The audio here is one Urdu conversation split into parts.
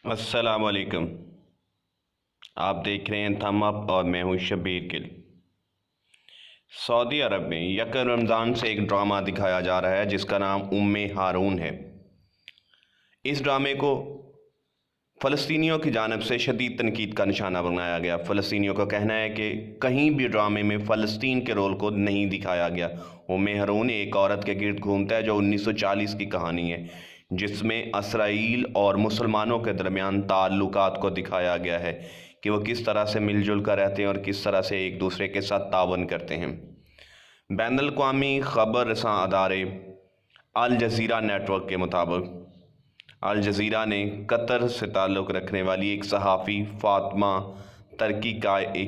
السلام علیکم۔ آپ دیکھ رہے ہیں تھم اپ اور میں ہوں شبیر گل۔ سعودی عرب میں یکم رمضان سے ایک ڈرامہ دکھایا جا رہا ہے جس کا نام ہارون ہے۔ اس ڈرامے کو فلسطینیوں کی جانب سے شدید تنقید کا نشانہ بنایا گیا۔ فلسطینیوں کا کہنا ہے کہ کہیں بھی ڈرامے میں فلسطین کے رول کو نہیں دکھایا گیا۔ ہارون ایک عورت کے گرد گھومتا ہے جو 1940 کی کہانی ہے، جس میں اسرائیل اور مسلمانوں کے درمیان تعلقات کو دکھایا گیا ہے کہ وہ کس طرح سے مل جل کر رہتے ہیں اور کس طرح سے ایک دوسرے کے ساتھ تعاون کرتے ہیں۔ بین الاقوامی خبر رساں ادارے الجزیرہ نیٹ ورک کے مطابق الجزیرہ نے قطر سے تعلق رکھنے والی ایک صحافی فاطمہ ترکی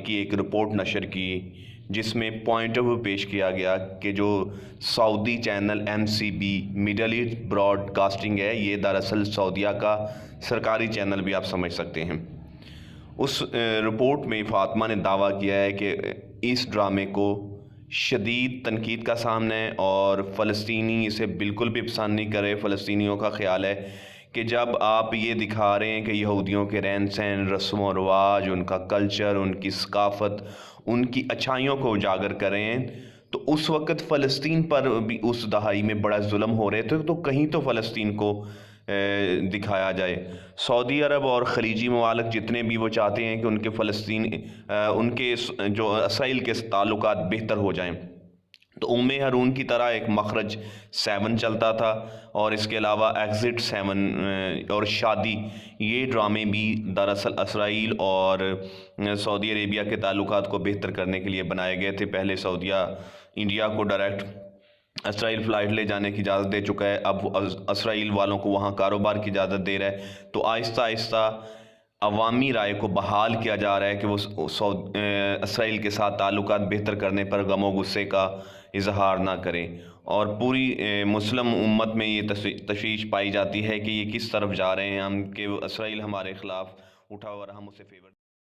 کی ایک رپورٹ نشر کی، جس میں پوائنٹ آف ویو پیش کیا گیا کہ جو سعودی channel MCB middle east broadcasting ہے، یہ دراصل سعودیہ کا سرکاری چینل بھی آپ سمجھ سکتے ہیں۔ اس رپورٹ میں فاطمہ نے دعویٰ کیا ہے کہ اس ڈرامے کو شدید تنقید کا سامنا ہے اور فلسطینی اسے بالکل بھی پسند نہیں کرے۔ فلسطینیوں کا خیال ہے کہ جب آپ یہ دکھا رہے ہیں کہ یہودیوں کے رہن سہن، رسم و رواج، ان کا کلچر، ان کی ثقافت، ان کی اچھائیوں کو اجاگر کر رہے ہیں، تو اس وقت فلسطین پر بھی اس دہائی میں بڑا ظلم ہو رہے تھے، تو کہیں تو فلسطین کو دکھایا جائے۔ سعودی عرب اور خلیجی ممالک جتنے بھی وہ چاہتے ہیں کہ ان کے جو اسرائیل کے تعلقات بہتر ہو جائیں، تو ہارون کی طرح ایک مخرج 7 چلتا تھا، اور اس کے علاوہ ایگزٹ 7 اور شادی، یہ ڈرامے بھی دراصل اسرائیل اور سعودی عربیہ کے تعلقات کو بہتر کرنے کے لیے بنائے گئے تھے۔ پہلے سعودیہ انڈیا کو ڈائریکٹ اسرائیل فلائٹ لے جانے کی اجازت دے چکا ہے، اب اسرائیل والوں کو وہاں کاروبار کی اجازت دے رہا ہے، تو آہستہ آہستہ عوامی رائے کو بحال کیا جا رہا ہے کہ وہ اسرائیل کے ساتھ تعلقات بہتر کرنے پر غم و غصے کا اظہار نہ کریں، اور پوری مسلم امت میں یہ تشویش پائی جاتی ہے کہ یہ کس طرف جا رہے ہیں ہم، کہ اسرائیل ہمارے خلاف اٹھا اور ہم اسے فیور